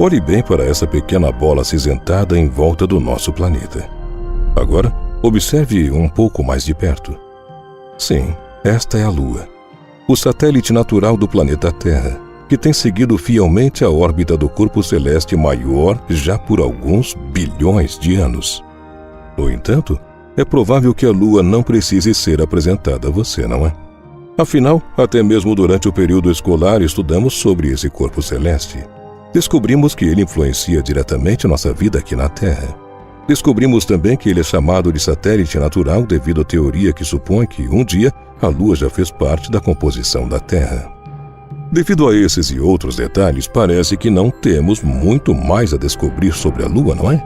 Olhe bem para essa pequena bola acinzentada em volta do nosso planeta. Agora, observe um pouco mais de perto. Sim, esta é a Lua, o satélite natural do planeta Terra, que tem seguido fielmente a órbita do corpo celeste maior já por alguns bilhões de anos. No entanto, é provável que a Lua não precise ser apresentada a você, não é? Afinal, até mesmo durante o período escolar estudamos sobre esse corpo celeste. Descobrimos que ele influencia diretamente nossa vida aqui na Terra. Descobrimos também que ele é chamado de satélite natural devido à teoria que supõe que, um dia, a Lua já fez parte da composição da Terra. Devido a esses e outros detalhes, parece que não temos muito mais a descobrir sobre a Lua, não é?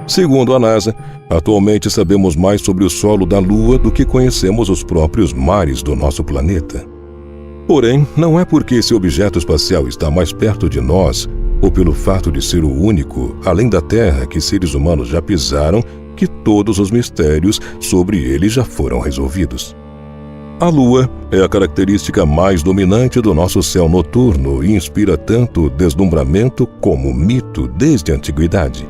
Segundo a NASA, atualmente sabemos mais sobre o solo da Lua do que conhecemos os próprios mares do nosso planeta. Porém, não é porque esse objeto espacial está mais perto de nós, ou pelo fato de ser o único, além da Terra, que seres humanos já pisaram, que todos os mistérios sobre ele já foram resolvidos. A Lua é a característica mais dominante do nosso céu noturno e inspira tanto deslumbramento como mito desde a antiguidade.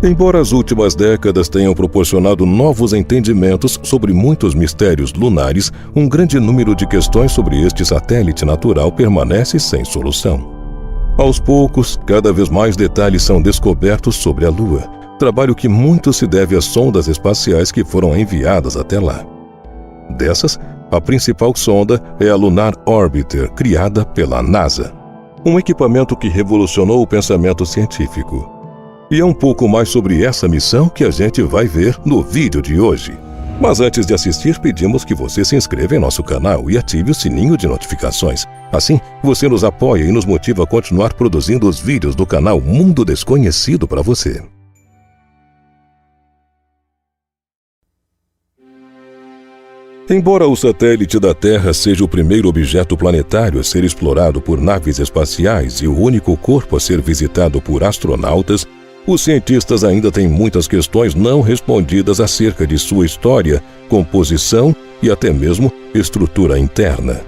Embora as últimas décadas tenham proporcionado novos entendimentos sobre muitos mistérios lunares, um grande número de questões sobre este satélite natural permanece sem solução. Aos poucos, cada vez mais detalhes são descobertos sobre a Lua, trabalho que muito se deve às sondas espaciais que foram enviadas até lá. Dessas, a principal sonda é a Lunar Orbiter, criada pela NASA, um equipamento que revolucionou o pensamento científico. E é um pouco mais sobre essa missão que a gente vai ver no vídeo de hoje. Mas antes de assistir, pedimos que você se inscreva em nosso canal e ative o sininho de notificações. Assim, você nos apoia e nos motiva a continuar produzindo os vídeos do canal Mundo Desconhecido para você. Embora o satélite da Terra seja o primeiro objeto planetário a ser explorado por naves espaciais e o único corpo a ser visitado por astronautas, os cientistas ainda têm muitas questões não respondidas acerca de sua história, composição e até mesmo estrutura interna.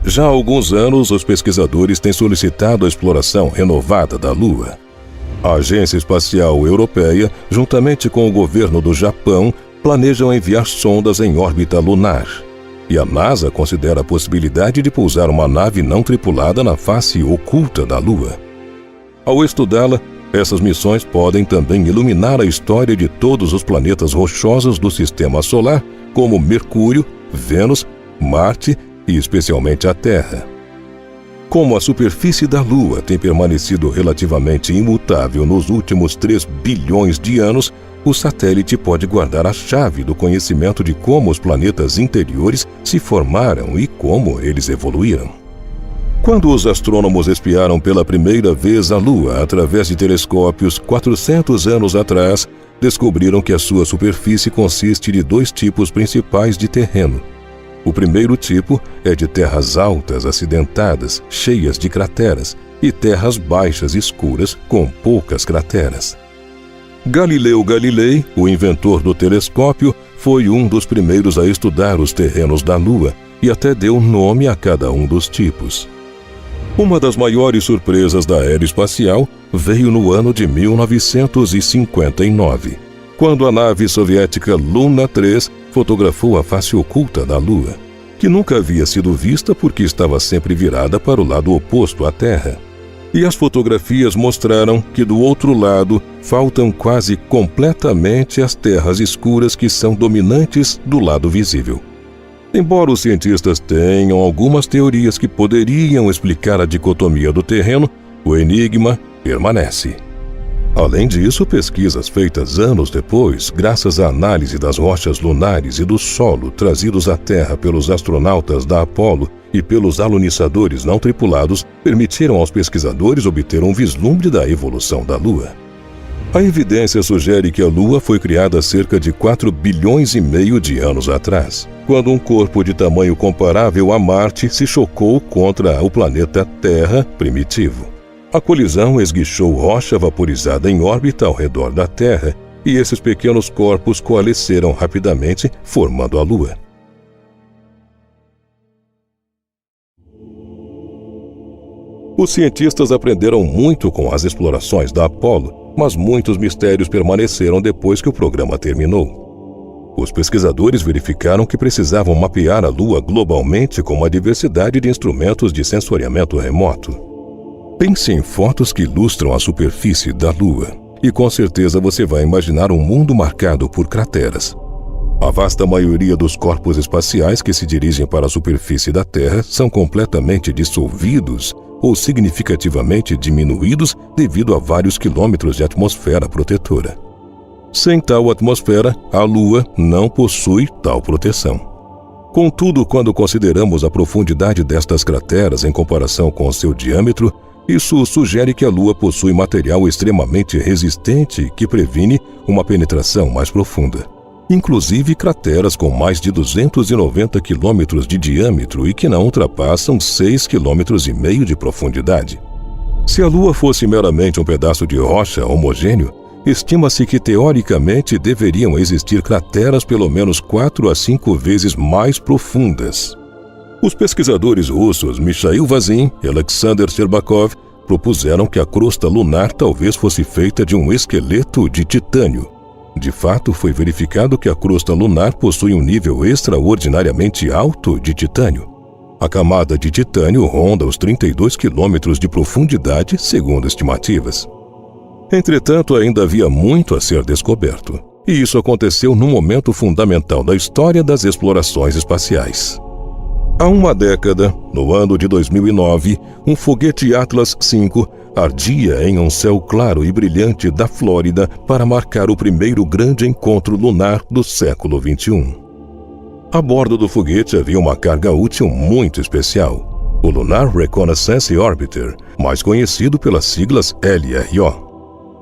Já há alguns anos, os pesquisadores têm solicitado a exploração renovada da Lua. A Agência Espacial Europeia, juntamente com o governo do Japão, planejam enviar sondas em órbita lunar. E a NASA considera a possibilidade de pousar uma nave não tripulada na face oculta da Lua. Ao estudá-la, essas missões podem também iluminar a história de todos os planetas rochosos do Sistema Solar, como Mercúrio, Vênus, Marte e especialmente a Terra. Como a superfície da Lua tem permanecido relativamente imutável nos últimos 3 bilhões de anos, o satélite pode guardar a chave do conhecimento de como os planetas interiores se formaram e como eles evoluíram. Quando os astrônomos espiaram pela primeira vez a Lua através de telescópios 400 anos atrás, descobriram que a sua superfície consiste de 2 tipos principais de terreno. O primeiro tipo é de terras altas, acidentadas, cheias de crateras, e terras baixas escuras com poucas crateras. Galileu Galilei, o inventor do telescópio, foi um dos primeiros a estudar os terrenos da Lua e até deu nome a cada um dos tipos. Uma das maiores surpresas da era espacial veio no ano de 1959, quando a nave soviética Luna 3 fotografou a face oculta da Lua, que nunca havia sido vista porque estava sempre virada para o lado oposto à Terra. E as fotografias mostraram que do outro lado faltam quase completamente as terras escuras que são dominantes do lado visível. Embora os cientistas tenham algumas teorias que poderiam explicar a dicotomia do terreno, o enigma permanece. Além disso, pesquisas feitas anos depois, graças à análise das rochas lunares e do solo trazidos à Terra pelos astronautas da Apollo e pelos aluniçadores não tripulados, permitiram aos pesquisadores obter um vislumbre da evolução da Lua. A evidência sugere que a Lua foi criada há cerca de 4 bilhões e meio de anos atrás, quando um corpo de tamanho comparável a Marte se chocou contra o planeta Terra primitivo. A colisão esguichou rocha vaporizada em órbita ao redor da Terra, e esses pequenos corpos coalesceram rapidamente, formando a Lua. Os cientistas aprenderam muito com as explorações da Apollo, mas muitos mistérios permaneceram depois que o programa terminou. Os pesquisadores verificaram que precisavam mapear a Lua globalmente com uma diversidade de instrumentos de sensoriamento remoto. Pense em fotos que ilustram a superfície da Lua, e com certeza você vai imaginar um mundo marcado por crateras. A vasta maioria dos corpos espaciais que se dirigem para a superfície da Terra são completamente dissolvidos ou significativamente diminuídos devido a vários quilômetros de atmosfera protetora. Sem tal atmosfera, a Lua não possui tal proteção. Contudo, quando consideramos a profundidade destas crateras em comparação com seu diâmetro, isso sugere que a Lua possui material extremamente resistente que previne uma penetração mais profunda. Inclusive crateras com mais de 290 quilômetros de diâmetro e que não ultrapassam 6,5 km de profundidade. Se a Lua fosse meramente um pedaço de rocha homogêneo, estima-se que teoricamente deveriam existir crateras pelo menos 4 a 5 vezes mais profundas. Os pesquisadores russos Mikhail Vazin e Alexander Sherbakov propuseram que a crosta lunar talvez fosse feita de um esqueleto de titânio. De fato, foi verificado que a crosta lunar possui um nível extraordinariamente alto de titânio. A camada de titânio ronda os 32 quilômetros de profundidade, segundo estimativas. Entretanto, ainda havia muito a ser descoberto, e isso aconteceu num momento fundamental da história das explorações espaciais. Há uma década, no ano de 2009, um foguete Atlas V ardia em um céu claro e brilhante da Flórida para marcar o primeiro grande encontro lunar do século XXI. A bordo do foguete havia uma carga útil muito especial, o Lunar Reconnaissance Orbiter, mais conhecido pelas siglas LRO.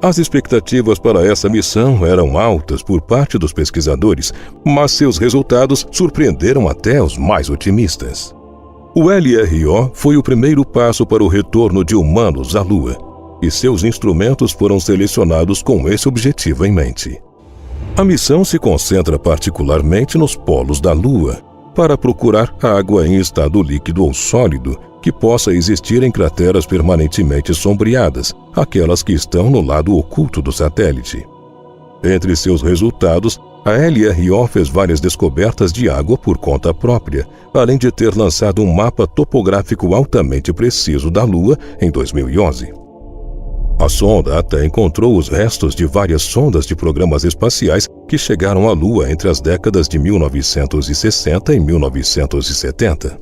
As expectativas para essa missão eram altas por parte dos pesquisadores, mas seus resultados surpreenderam até os mais otimistas. O LRO foi o primeiro passo para o retorno de humanos à Lua, e seus instrumentos foram selecionados com esse objetivo em mente. A missão se concentra particularmente nos polos da Lua, para procurar água em estado líquido ou sólido que possa existir em crateras permanentemente sombreadas, aquelas que estão no lado oculto do satélite. Entre seus resultados, a LRO fez várias descobertas de água por conta própria, além de ter lançado um mapa topográfico altamente preciso da Lua em 2011. A sonda até encontrou os restos de várias sondas de programas espaciais que chegaram à Lua entre as décadas de 1960 e 1970.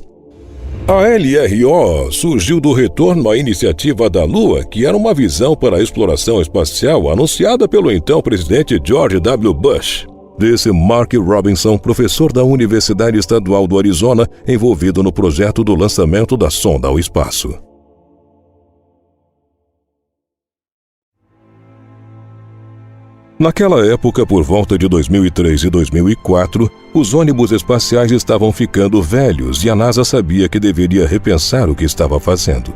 A LRO surgiu do retorno à iniciativa da Lua, que era uma visão para a exploração espacial anunciada pelo então presidente George W. Bush. Disse Mark Robinson, professor da Universidade Estadual do Arizona, envolvido no projeto do lançamento da sonda ao espaço. Naquela época, por volta de 2003 e 2004, os ônibus espaciais estavam ficando velhos e a NASA sabia que deveria repensar o que estava fazendo.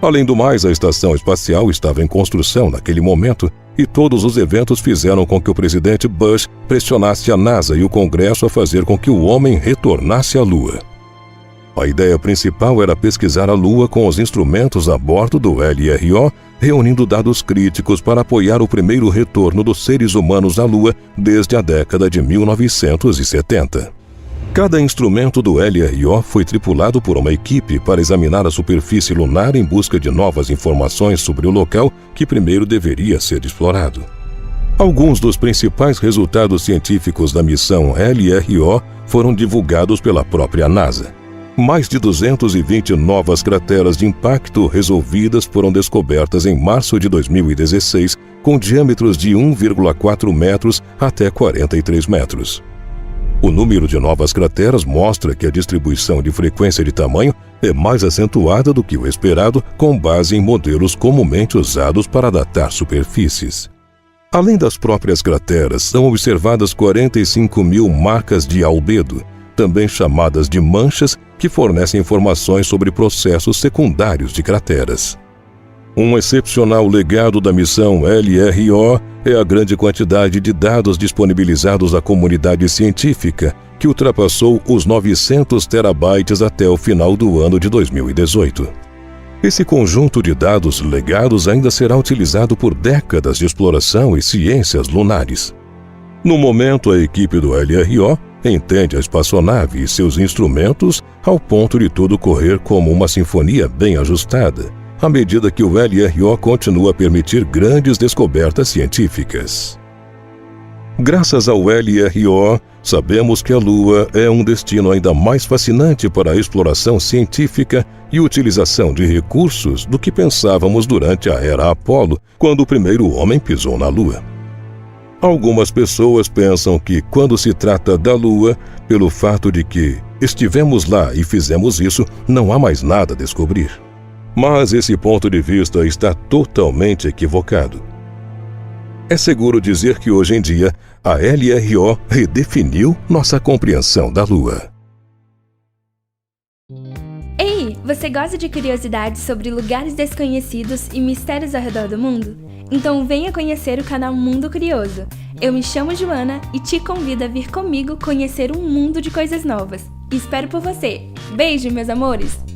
Além do mais, a estação espacial estava em construção naquele momento e todos os eventos fizeram com que o presidente Bush pressionasse a NASA e o Congresso a fazer com que o homem retornasse à Lua. A ideia principal era pesquisar a Lua com os instrumentos a bordo do LRO, reunindo dados críticos para apoiar o primeiro retorno dos seres humanos à Lua desde a década de 1970. Cada instrumento do LRO foi tripulado por uma equipe para examinar a superfície lunar em busca de novas informações sobre o local que primeiro deveria ser explorado. Alguns dos principais resultados científicos da missão LRO foram divulgados pela própria NASA. Mais de 220 novas crateras de impacto resolvidas foram descobertas em março de 2016, com diâmetros de 1,4 metros até 43 metros. O número de novas crateras mostra que a distribuição de frequência de tamanho é mais acentuada do que o esperado, com base em modelos comumente usados para datar superfícies. Além das próprias crateras, são observadas 45 mil marcas de albedo, também chamadas de manchas, que fornecem informações sobre processos secundários de crateras. Um excepcional legado da missão LRO é a grande quantidade de dados disponibilizados à comunidade científica, que ultrapassou os 900 terabytes até o final do ano de 2018. Esse conjunto de dados legados ainda será utilizado por décadas de exploração e ciências lunares. No momento, a equipe do LRO entende a espaçonave e seus instrumentos ao ponto de tudo correr como uma sinfonia bem ajustada, à medida que o LRO continua a permitir grandes descobertas científicas. Graças ao LRO, sabemos que a Lua é um destino ainda mais fascinante para a exploração científica e utilização de recursos do que pensávamos durante a era Apolo, quando o primeiro homem pisou na Lua. Algumas pessoas pensam que, quando se trata da Lua, pelo fato de que estivemos lá e fizemos isso, não há mais nada a descobrir. Mas esse ponto de vista está totalmente equivocado. É seguro dizer que hoje em dia a LRO redefiniu nossa compreensão da Lua. Ei, você gosta de curiosidades sobre lugares desconhecidos e mistérios ao redor do mundo? Então venha conhecer o canal Mundo Curioso. Eu me chamo Joana e te convido a vir comigo conhecer um mundo de coisas novas. Espero por você. Beijo, meus amores!